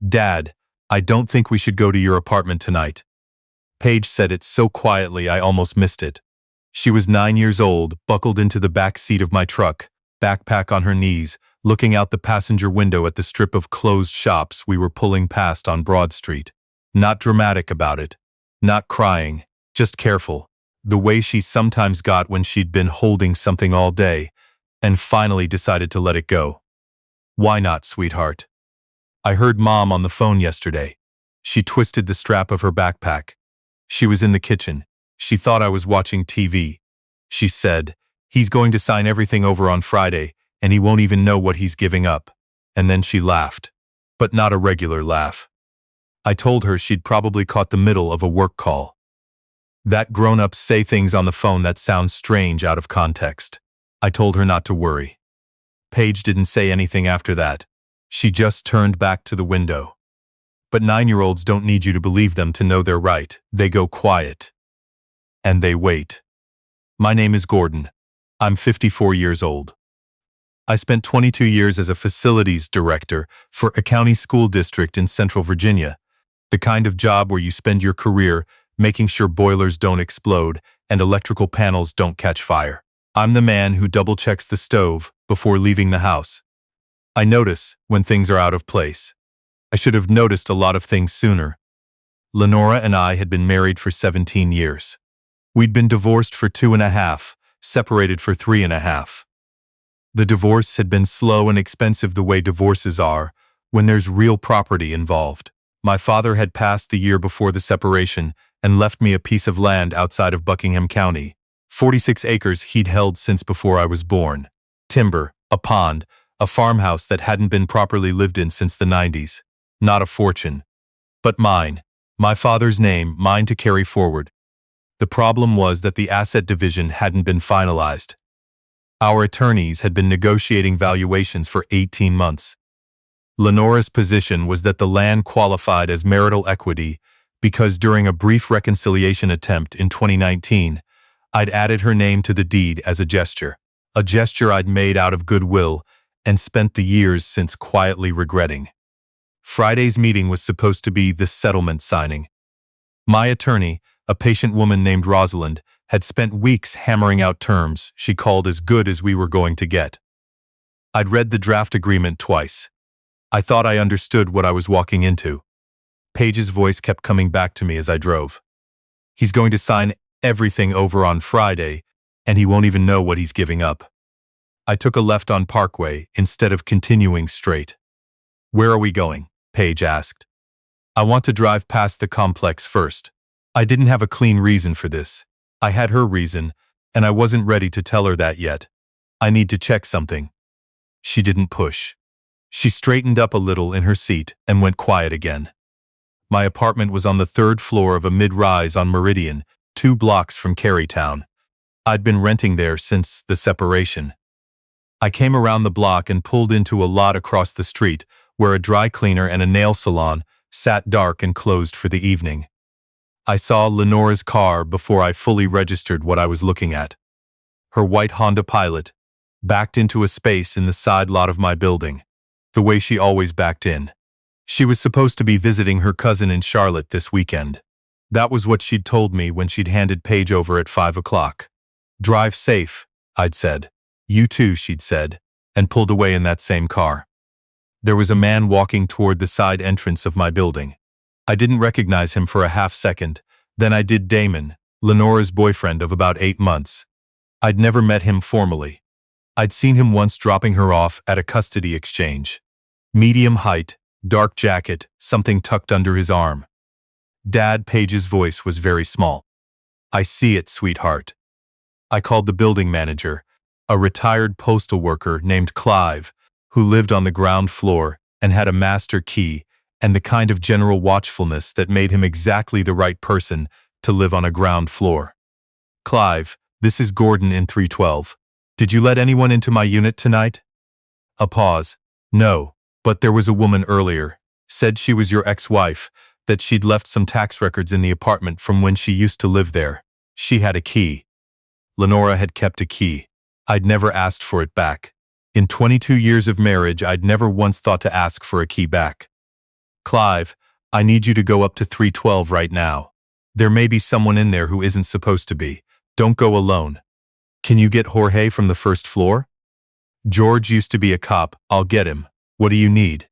Dad, I don't think we should go to your apartment tonight. Paige said it so quietly I almost missed it. She was 9 years old, buckled into the back seat of my truck, backpack on her knees, looking out the passenger window at the strip of closed shops we were pulling past on Broad Street. Not dramatic about it. Not crying, just careful. The way she sometimes got when she'd been holding something all day, and finally decided to let it go. Why not, sweetheart? I heard Mom on the phone yesterday. She twisted the strap of her backpack. She was in the kitchen. She thought I was watching TV. She said, "He's going to sign everything over on Friday, and he won't even know what he's giving up." And then she laughed. But not a regular laugh. I told her she'd probably caught the middle of a work call. That grown-ups say things on the phone that sound strange out of context. I told her not to worry. Paige didn't say anything after that. She just turned back to the window. But 9-year-olds don't need you to believe them to know they're right. They go quiet. And they wait. My name is Gordon. I'm 54 years old. I spent 22 years as a facilities director for a county school district in Central Virginia, the kind of job where you spend your career making sure boilers don't explode and electrical panels don't catch fire. I'm the man who double-checks the stove before leaving the house. I notice when things are out of place. I should have noticed a lot of things sooner. Lenora and I had been married for 17 years. We'd been divorced for 2.5, separated for 3.5. The divorce had been slow and expensive the way divorces are when there's real property involved. My father had passed the year before the separation and left me a piece of land outside of Buckingham County, 46 acres he'd held since before I was born. Timber, a pond, a farmhouse that hadn't been properly lived in since the 90s. Not a fortune. But mine. My father's name, mine to carry forward. The problem was that the asset division hadn't been finalized. Our attorneys had been negotiating valuations for 18 months. Lenora's position was that the land qualified as marital equity because during a brief reconciliation attempt in 2019, I'd added her name to the deed as a gesture I'd made out of goodwill and spent the years since quietly regretting. Friday's meeting was supposed to be the settlement signing. My attorney, a patient woman named Rosalind, had spent weeks hammering out terms she called as good as we were going to get. I'd read the draft agreement twice. I thought I understood what I was walking into. Paige's voice kept coming back to me as I drove. He's going to sign everything over on Friday, and he won't even know what he's giving up. I took a left on Parkway instead of continuing straight. "Where are we going?" Paige asked. "I want to drive past the complex first." I didn't have a clean reason for this. I had her reason, and I wasn't ready to tell her that yet. "I need to check something." She didn't push. She straightened up a little in her seat and went quiet again. My apartment was on the 3rd floor of a mid-rise on Meridian, 2 blocks from Carytown. I'd been renting there since the separation. I came around the block and pulled into a lot across the street where a dry cleaner and a nail salon sat dark and closed for the evening. I saw Lenora's car before I fully registered what I was looking at. Her white Honda Pilot backed into a space in the side lot of my building, the way she always backed in. She was supposed to be visiting her cousin in Charlotte this weekend. That was what she'd told me when she'd handed Paige over at 5 o'clock. "Drive safe," I'd said. "You too," she'd said, and pulled away in that same car. There was a man walking toward the side entrance of my building. I didn't recognize him for a half second. Then I did. Damon, Lenora's boyfriend of about 8 months. I'd never met him formally. I'd seen him once dropping her off at a custody exchange. Medium height, dark jacket, something tucked under his arm. "Dad," Paige's voice was very small. "I see it, sweetheart." I called the building manager, a retired postal worker named Clive, who lived on the ground floor and had a master key and the kind of general watchfulness that made him exactly the right person to live on a ground floor. "Clive, this is Gordon in 312. Did you let anyone into my unit tonight?" A pause. "No, but there was a woman earlier. Said she was your ex-wife, that she'd left some tax records in the apartment from when she used to live there. She had a key." Lenora had kept a key. I'd never asked for it back. In 22 years of marriage, I'd never once thought to ask for a key back. Clive, I need you to go up to 312 right now. There may be someone in there who isn't supposed to be. Don't go alone. Can you get Jorge from the first floor? George used to be a cop. I'll get him. What do you need?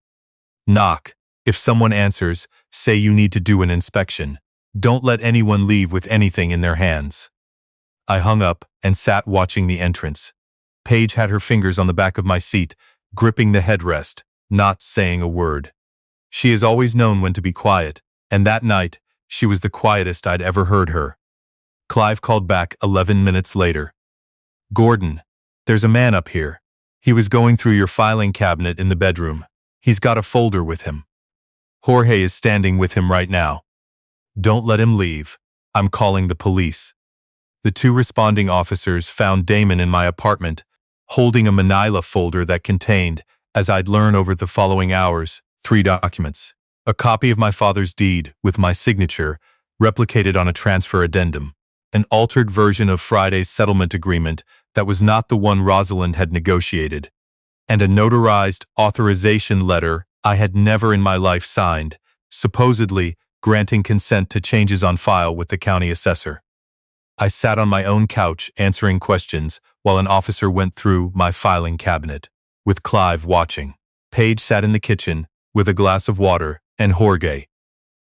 Knock. If someone answers, say you need to do an inspection. Don't let anyone leave with anything in their hands. I hung up and sat watching the entrance. Paige had her fingers on the back of my seat, gripping the headrest, not saying a word. She has always known when to be quiet, and that night, she was the quietest I'd ever heard her. Clive called back 11 minutes later. Gordon, there's a man up here. He was going through your filing cabinet in the bedroom. He's got a folder with him. Jorge is standing with him right now. Don't let him leave. I'm calling the police. The two responding officers found Damon in my apartment, holding a manila folder that contained, as I'd learn over the following hours, 3 documents. A copy of my father's deed with my signature, replicated on a transfer addendum. An altered version of Friday's settlement agreement that was not the one Rosalind had negotiated. And a notarized authorization letter I had never in my life signed, supposedly granting consent to changes on file with the county assessor. I sat on my own couch answering questions while an officer went through my filing cabinet, with Clive watching. Paige sat in the kitchen with a glass of water, and Jorge,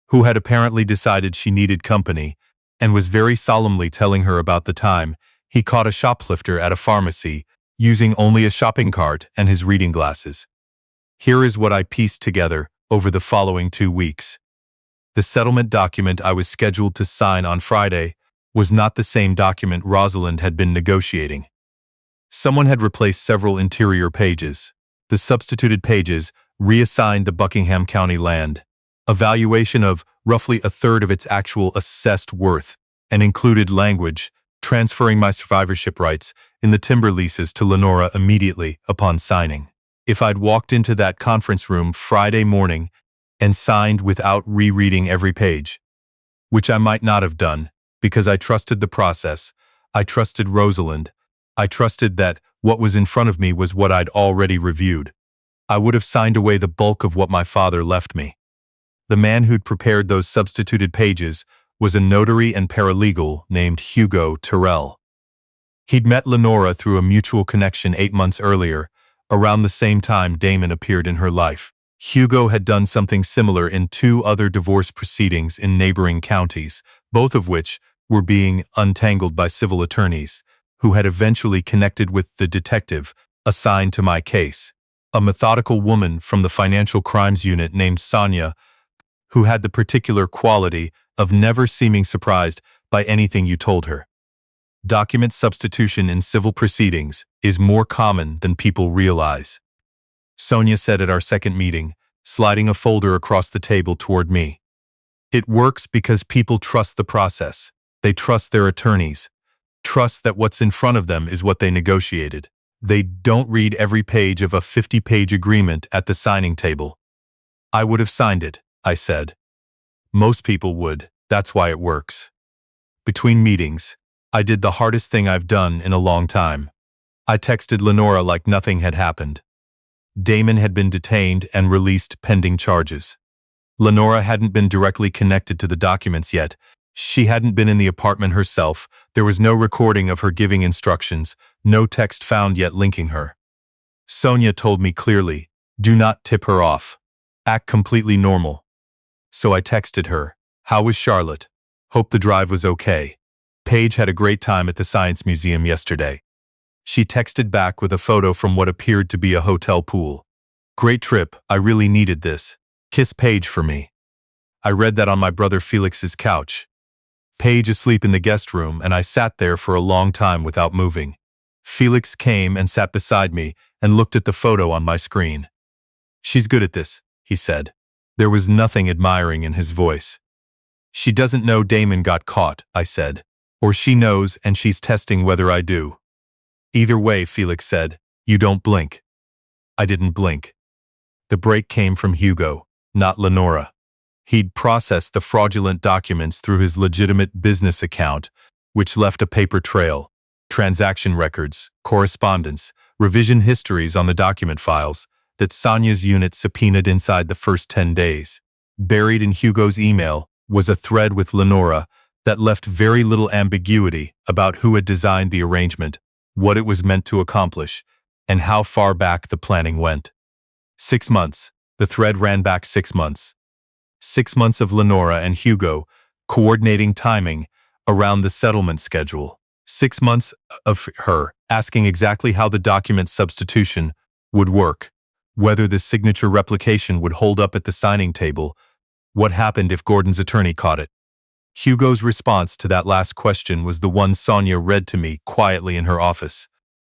who had apparently decided she needed company and was very solemnly telling her about the time he caught a shoplifter at a pharmacy using only a shopping cart and his reading glasses. Here is what I pieced together over the following 2 weeks. The settlement document I was scheduled to sign on Friday was not the same document Rosalind had been negotiating. Someone had replaced several interior pages. The substituted pages reassigned the Buckingham County land, a valuation of roughly a third of its actual assessed worth, and included language transferring my survivorship rights in the timber leases to Lenora immediately upon signing. If I'd walked into that conference room Friday morning and signed without rereading every page, which I might not have done, because I trusted the process, I trusted Rosalind, I trusted that what was in front of me was what I'd already reviewed, I would have signed away the bulk of what my father left me. The man who'd prepared those substituted pages was a notary and paralegal named Hugo Terrell. He'd met Lenora through a mutual connection 8 months earlier, around the same time Damon appeared in her life. Hugo had done something similar in 2 other divorce proceedings in neighboring counties, both of which were being untangled by civil attorneys, who had eventually connected with the detective assigned to my case, a methodical woman from the financial crimes unit named Sonia, who had the particular quality of never seeming surprised by anything you told her. Document substitution in civil proceedings is more common than people realize, Sonia said at our second meeting, sliding a folder across the table toward me. It works because people trust the process. They trust their attorneys, trust that what's in front of them is what they negotiated. They don't read every page of a 50-page agreement at the signing table. I would have signed it, I said. Most people would. That's why it works. Between meetings, I did the hardest thing I've done in a long time. I texted Lenora like nothing had happened. Damon had been detained and released pending charges. Lenora hadn't been directly connected to the documents yet. She hadn't been in the apartment herself. There was no recording of her giving instructions, no text found yet linking her. Sonia told me clearly, do not tip her off. Act completely normal. So I texted her, how was Charlotte? Hope the drive was okay. Paige had a great time at the Science Museum yesterday. She texted back with a photo from what appeared to be a hotel pool. Great trip, I really needed this. Kiss Paige for me. I read that on my brother Felix's couch. Paige asleep in the guest room, and I sat there for a long time without moving. Felix came and sat beside me and looked at the photo on my screen. She's good at this, he said. There was nothing admiring in his voice. She doesn't know Damon got caught, I said. Or she knows and she's testing whether I do. Either way, Felix said, you don't blink. I didn't blink. The break came from Hugo, not Lenora. He'd processed the fraudulent documents through his legitimate business account, which left a paper trail, transaction records, correspondence, revision histories on the document files that Sonia's unit subpoenaed inside the first 10 days. Buried in Hugo's email was a thread with Lenora that left very little ambiguity about who had designed the arrangement, what it was meant to accomplish, and how far back the planning went. 6 months. The thread ran back 6 months. 6 months of Lenora and Hugo coordinating timing around the settlement schedule. 6 months of her asking exactly how the document substitution would work, whether the signature replication would hold up at the signing table, what happened if Gordon's attorney caught it. Hugo's response to that last question was the one Sonia read to me quietly in her office.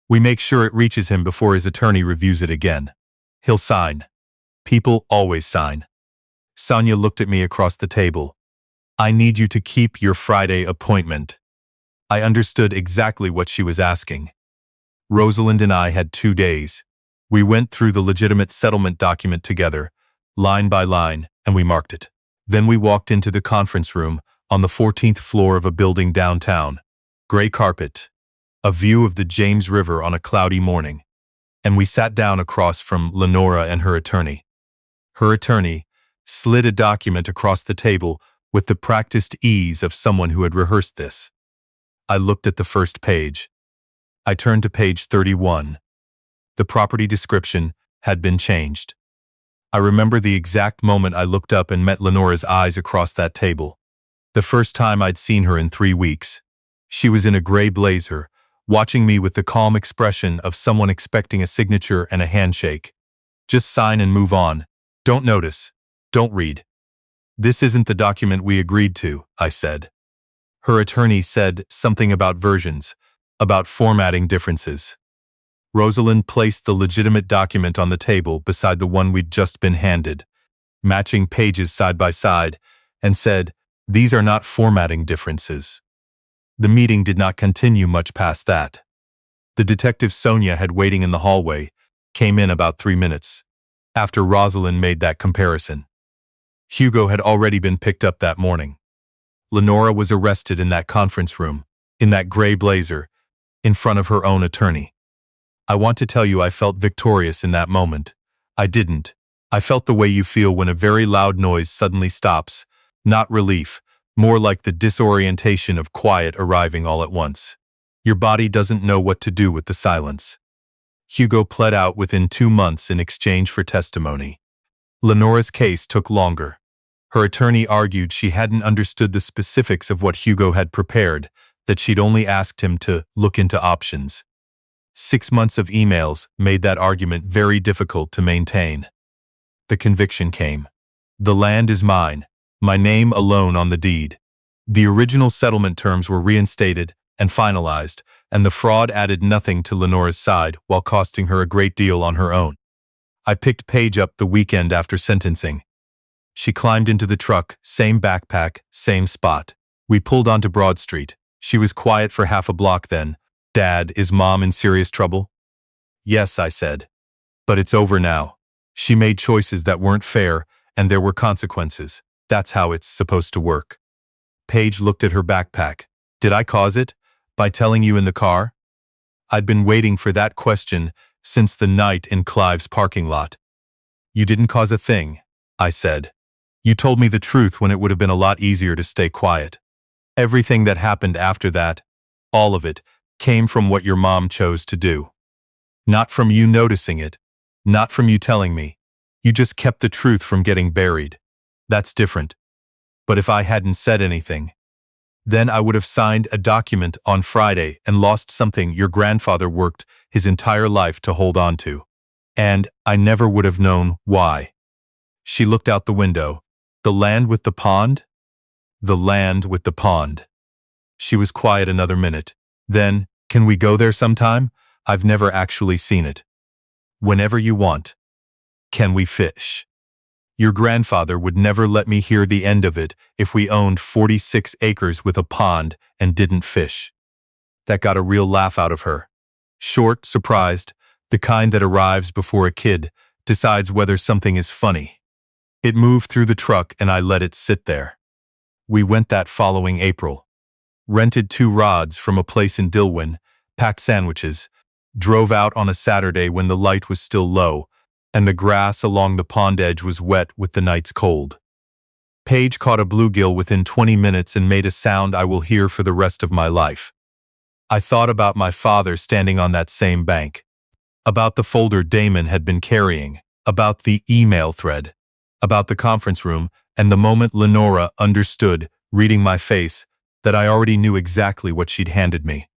We make sure it reaches him before his attorney reviews it again. He'll sign. People always sign. Sonia looked at me across the table. I need you to keep your Friday appointment. I understood exactly what she was asking. Rosalind and I had 2 days. We went through the legitimate settlement document together, line by line, and we marked it. Then we walked into the conference room on the 14th floor of a building downtown. Gray carpet, a view of the James River on a cloudy morning. And we sat down across from Lenora and her attorney. Her attorney slid a document across the table with the practiced ease of someone who had rehearsed this. I looked at the first page. I turned to page 31. The property description had been changed. I remember the exact moment I looked up and met Lenora's eyes across that table. The first time I'd seen her in 3 weeks. She was in a gray blazer, watching me with the calm expression of someone expecting a signature and a handshake. Just sign and move on. Don't notice. Don't read. This isn't the document we agreed to, I said. Her attorney said something about versions, about formatting differences. Rosalind placed the legitimate document on the table beside the one we'd just been handed, matching pages side by side, and said, "These are not formatting differences." The meeting did not continue much past that. The detective Sonia had waiting in the hallway, came in about 3 minutes after Rosalind made that comparison. Hugo had already been picked up that morning. Lenora was arrested in that conference room, in that gray blazer, in front of her own attorney. I want to tell you I felt victorious in that moment. I didn't. I felt the way you feel when a very loud noise suddenly stops, not relief, more like the disorientation of quiet arriving all at once. Your body doesn't know what to do with the silence. Hugo pled out within 2 months in exchange for testimony. Lenora's case took longer. Her attorney argued she hadn't understood the specifics of what Hugo had prepared, that she'd only asked him to look into options. 6 months of emails made that argument very difficult to maintain. The conviction came. The land is mine, my name alone on the deed. The original settlement terms were reinstated and finalized, and the fraud added nothing to Lenora's side while costing her a great deal on her own. I picked Paige up the weekend after sentencing. She climbed into the truck, same backpack, same spot. We pulled onto Broad Street. She was quiet for half a block then. "Dad, is Mom in serious trouble?" "Yes," I said. "But it's over now. She made choices that weren't fair, and there were consequences. That's how it's supposed to work." Paige looked at her backpack. "Did I cause it? By telling you in the car?" I'd been waiting for that question since the night in Clive's parking lot. "You didn't cause a thing," I said. "You told me the truth when it would have been a lot easier to stay quiet. Everything that happened after that, all of it, came from what your mom chose to do. Not from you noticing it, not from you telling me. You just kept the truth from getting buried. That's different. But if I hadn't said anything, then I would have signed a document on Friday and lost something your grandfather worked his entire life to hold on to. And I never would have known why." She looked out the window. "The land with the pond?" "The land with the pond." She was quiet another minute. Then, "Can we go there sometime? I've never actually seen it." "Whenever you want." "Can we fish?" "Your grandfather would never let me hear the end of it if we owned 46 acres with a pond and didn't fish." That got a real laugh out of her. Short, surprised, the kind that arrives before a kid decides whether something is funny. It moved through the truck and I let it sit there. We went that following April. Rented 2 rods from a place in Dilwyn, packed sandwiches, drove out on a Saturday when the light was still low, and the grass along the pond edge was wet with the night's cold. Paige caught a bluegill within 20 minutes and made a sound I will hear for the rest of my life. I thought about my father standing on that same bank, about the folder Damon had been carrying, about the email thread, about the conference room, and the moment Lenora understood, reading my face, that I already knew exactly what she'd handed me.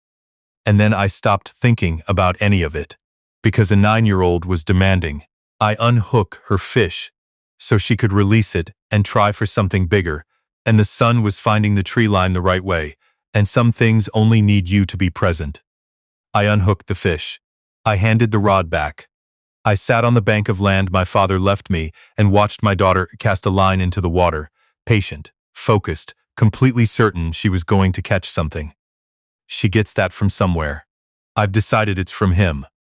And then I stopped thinking about any of it, because a 9-year-old was demanding I unhook her fish so she could release it and try for something bigger, and the sun was finding the tree line the right way, and some things only need you to be present. I unhooked the fish. I handed the rod back. I sat on the bank of land my father left me and watched my daughter cast a line into the water, patient, focused, completely certain she was going to catch something. She gets that from somewhere. I've decided it's from him.